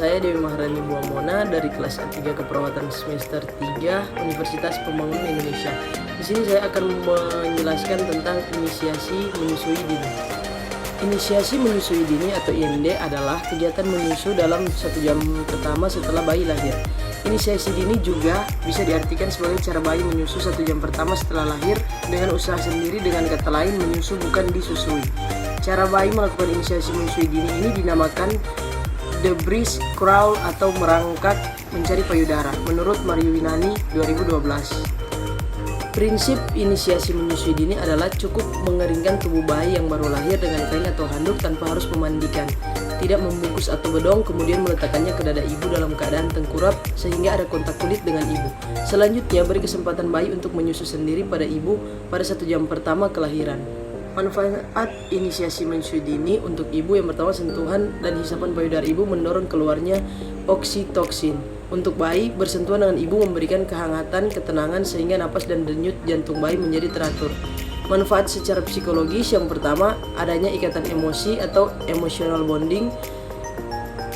saya Dewi Maharani Buamona dari kelas A3 Keperawatan semester 3 Universitas Pembangunan Indonesia. Di sini saya akan menjelaskan tentang inisiasi menyusui dini. Inisiasi menyusui dini atau IMD adalah kegiatan menyusu dalam 1 jam pertama setelah bayi lahir. Inisiasi dini juga bisa diartikan sebagai cara bayi menyusu 1 jam pertama setelah lahir dengan usaha sendiri, dengan kata lain menyusu bukan disusui. Cara bayi melakukan inisiasi menyusui dini ini dinamakan the breast crawl atau merangkak mencari payudara menurut Mario Winani 2012. Prinsip inisiasi menyusui dini adalah cukup mengeringkan tubuh bayi yang baru lahir dengan kain atau handuk tanpa harus memandikan, tidak membungkus atau bedong, kemudian meletakkannya ke dada ibu dalam keadaan tengkurap sehingga ada kontak kulit dengan ibu. Selanjutnya beri kesempatan bayi untuk menyusu sendiri pada ibu pada 1 jam pertama kelahiran. Manfaat inisiasi menyusui dini untuk ibu: yang pertama, sentuhan dan hisapan payudara ibu mendorong keluarnya oksitoksin. Untuk bayi, bersentuhan dengan ibu memberikan kehangatan, ketenangan sehingga napas dan denyut jantung bayi menjadi teratur. Manfaat secara psikologis: yang pertama, adanya ikatan emosi atau emotional bonding.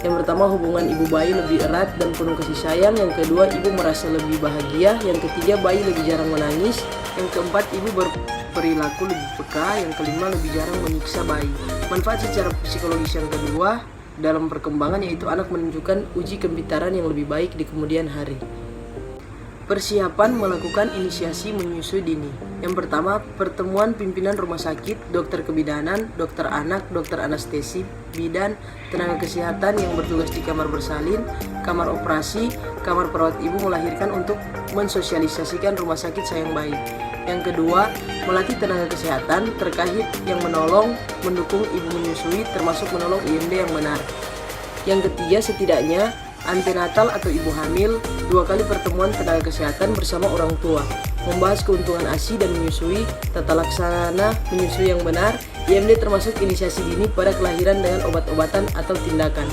Yang pertama, hubungan ibu bayi lebih erat dan penuh kasih sayang. Yang kedua, ibu merasa lebih bahagia. Yang ketiga, bayi lebih jarang menangis. Yang keempat, ibu berperilaku lebih peka. Yang kelima, lebih jarang menyiksa bayi. Manfaat secara psikologis yang kedua dalam perkembangan yaitu anak menunjukkan uji kepintaran yang lebih baik di kemudian hari. Persiapan melakukan inisiasi menyusui dini. Yang pertama, pertemuan pimpinan rumah sakit, dokter kebidanan, dokter anak, dokter anestesi, bidan, tenaga kesehatan yang bertugas di kamar bersalin, kamar operasi, kamar perawat ibu melahirkan untuk mensosialisasikan rumah sakit sayang bayi. Yang kedua, melatih tenaga kesehatan terkait yang menolong, mendukung ibu menyusui termasuk menolong IMD yang benar. Yang ketiga, setidaknya antenatal atau ibu hamil 2 kali pertemuan tenaga kesehatan bersama orang tua, membahas keuntungan ASI dan menyusui, tata laksana menyusui yang benar. IMD termasuk inisiasi dini pada kelahiran dengan obat-obatan atau tindakan.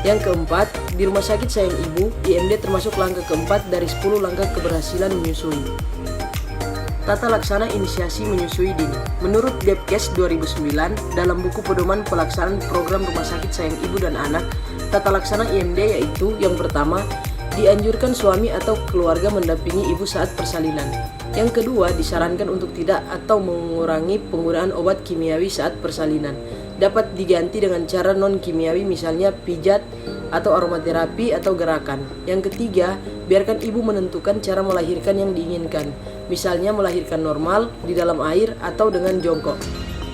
Yang keempat, di rumah sakit sayang ibu, IMD termasuk langkah keempat dari 10 langkah keberhasilan menyusui. Tata laksana inisiasi menyusui dini. Menurut Depkes 2009, dalam buku pedoman pelaksanaan program rumah sakit sayang ibu dan anak, tata laksana IMD yaitu: yang pertama, dianjurkan suami atau keluarga mendampingi ibu saat persalinan. Yang kedua, disarankan untuk tidak atau mengurangi penggunaan obat kimiawi saat persalinan. Dapat diganti dengan cara non-kimiawi, misalnya pijat atau aromaterapi atau gerakan. Yang ketiga, biarkan ibu menentukan cara melahirkan yang diinginkan, misalnya melahirkan normal, di dalam air, atau dengan jongkok.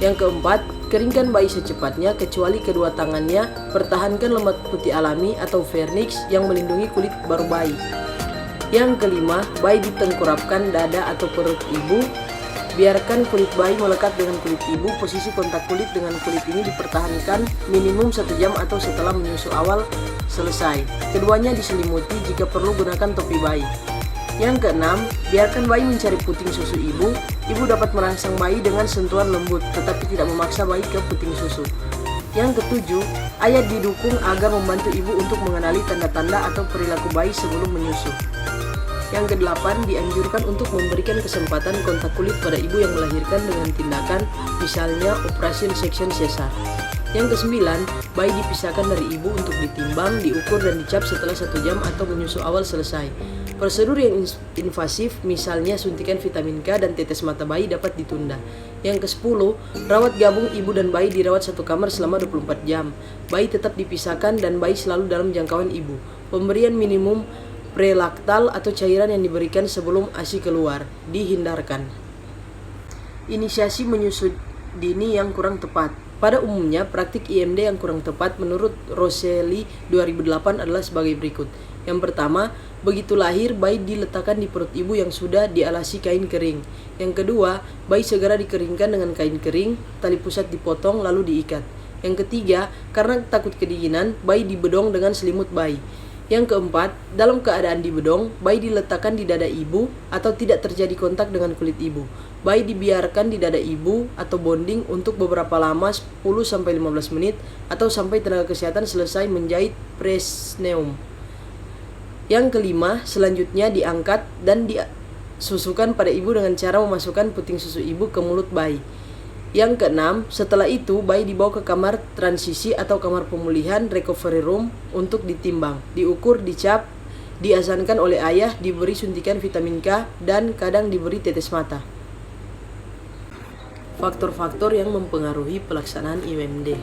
Yang keempat, keringkan bayi secepatnya kecuali kedua tangannya. Pertahankan lemak putih alami atau vernix yang melindungi kulit baru bayi. Yang kelima, bayi ditengkurapkan dada atau perut ibu. Biarkan kulit bayi melekat dengan kulit ibu. Posisi kontak kulit dengan kulit ini dipertahankan minimum 1 jam atau setelah menyusu awal selesai. Keduanya diselimuti, jika perlu gunakan topi bayi. Yang keenam, biarkan bayi mencari puting susu ibu. Ibu dapat merangsang bayi dengan sentuhan lembut, tetapi tidak memaksa bayi ke puting susu. Yang ketujuh, ayah didukung agar membantu ibu untuk mengenali tanda-tanda atau perilaku bayi sebelum menyusu. Yang kedelapan, dianjurkan untuk memberikan kesempatan kontak kulit pada ibu yang melahirkan dengan tindakan, misalnya operasi section sesar. Yang kesembilan, bayi dipisahkan dari ibu untuk ditimbang, diukur dan dicap setelah 1 jam atau menyusu awal selesai. Prosedur yang invasif, misalnya suntikan vitamin K dan tetes mata bayi, dapat ditunda. Yang ke-10, rawat gabung ibu dan bayi dirawat satu kamar selama 24 jam. Bayi tetap dipisahkan dan bayi selalu dalam jangkauan ibu. Pemberian minimum prelaktal atau cairan yang diberikan sebelum ASI keluar dihindarkan. Inisiasi menyusui dini yang kurang tepat. Pada umumnya, praktik IMD yang kurang tepat menurut Rosselli 2008 adalah sebagai berikut. Yang pertama, begitu lahir, bayi diletakkan di perut ibu yang sudah dialasi kain kering. Yang kedua, bayi segera dikeringkan dengan kain kering, tali pusat dipotong lalu diikat. Yang ketiga, karena takut kedinginan, bayi dibedong dengan selimut bayi. Yang keempat, dalam keadaan dibedong, bayi diletakkan di dada ibu atau tidak terjadi kontak dengan kulit ibu. Bayi dibiarkan di dada ibu atau bonding untuk beberapa lama, 10-15 menit, atau sampai tenaga kesehatan selesai menjahit presneum. Yang kelima, selanjutnya diangkat dan disusukan pada ibu dengan cara memasukkan puting susu ibu ke mulut bayi. Yang keenam, setelah itu bayi dibawa ke kamar transisi atau kamar pemulihan recovery room untuk ditimbang, diukur, dicap, diazankan oleh ayah, diberi suntikan vitamin K, dan kadang diberi tetes mata. Faktor-faktor yang mempengaruhi pelaksanaan IMD.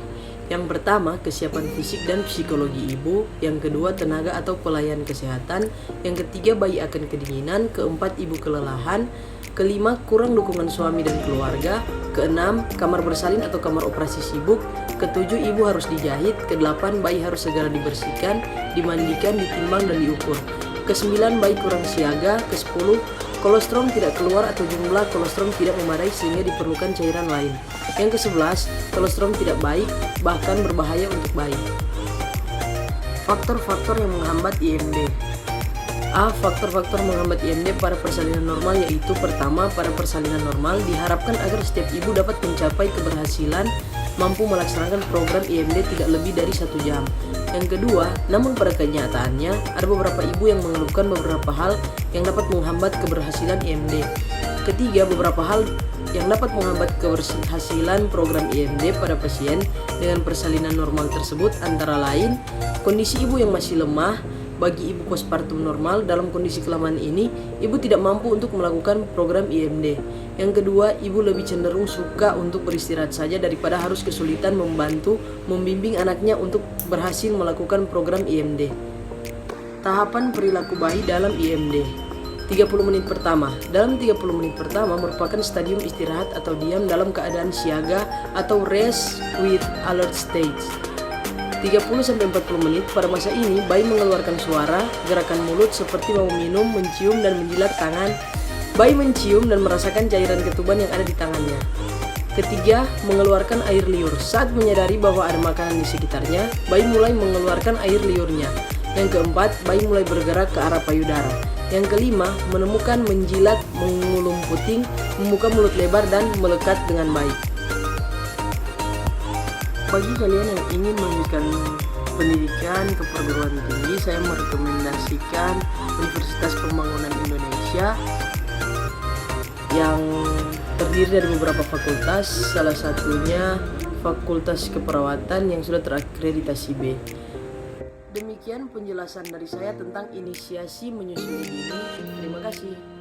Yang pertama, kesiapan fisik dan psikologi ibu. Yang kedua, tenaga atau pelayan kesehatan. Yang ketiga, bayi akan kedinginan. Keempat, ibu kelelahan. Kelima, kurang dukungan suami dan keluarga. Keenam, kamar bersalin atau kamar operasi sibuk. Ketujuh, ibu harus dijahit. Kedelapan, bayi harus segera dibersihkan, dimandikan, ditimbang, dan diukur. Kesembilan, bayi kurang siaga. Kesepuluh, kolostrum tidak keluar atau jumlah kolostrum tidak memadai sehingga diperlukan cairan lain. Yang ke-11, kolostrum tidak baik, bahkan berbahaya untuk bayi. Faktor-faktor yang menghambat IMD. Faktor-faktor menghambat IMD pada persalinan normal yaitu: pertama, pada persalinan normal diharapkan agar setiap ibu dapat mencapai keberhasilan mampu melaksanakan program IMD tidak lebih dari 1 jam. Yang kedua, namun pada kenyataannya ada beberapa ibu yang mengeluhkan beberapa hal yang dapat menghambat keberhasilan IMD. Ketiga, beberapa hal yang dapat menghambat keberhasilan program IMD pada pasien dengan persalinan normal tersebut antara lain: kondisi ibu yang masih lemah. Bagi ibu postpartum normal dalam kondisi kelamaan ini, ibu tidak mampu untuk melakukan program IMD. Yang kedua, ibu lebih cenderung suka untuk beristirahat saja daripada harus kesulitan membantu membimbing anaknya untuk berhasil melakukan program IMD. Tahapan perilaku bayi dalam IMD. 30 menit pertama. Dalam 30 menit pertama merupakan stadium istirahat atau diam dalam keadaan siaga atau rest with alert stage. 30-40 menit. Pada masa ini, bayi mengeluarkan suara, gerakan mulut seperti mau minum, mencium, dan menjilat tangan. Bayi mencium dan merasakan cairan ketuban yang ada di tangannya. Ketiga, mengeluarkan air liur. Saat menyadari bahwa ada makanan di sekitarnya, bayi mulai mengeluarkan air liurnya. Yang keempat, bayi mulai bergerak ke arah payudara. Yang kelima, menemukan, menjilat, mengulum puting, membuka mulut lebar, dan melekat dengan baik. Bagi kalian yang ingin melanjutkan pendidikan ke perguruan tinggi, saya merekomendasikan Universitas Pembangunan Indonesia yang terdiri dari beberapa fakultas, salah satunya Fakultas Keperawatan yang sudah terakreditasi B. Demikian penjelasan dari saya tentang inisiasi menyusui dini. Terima kasih.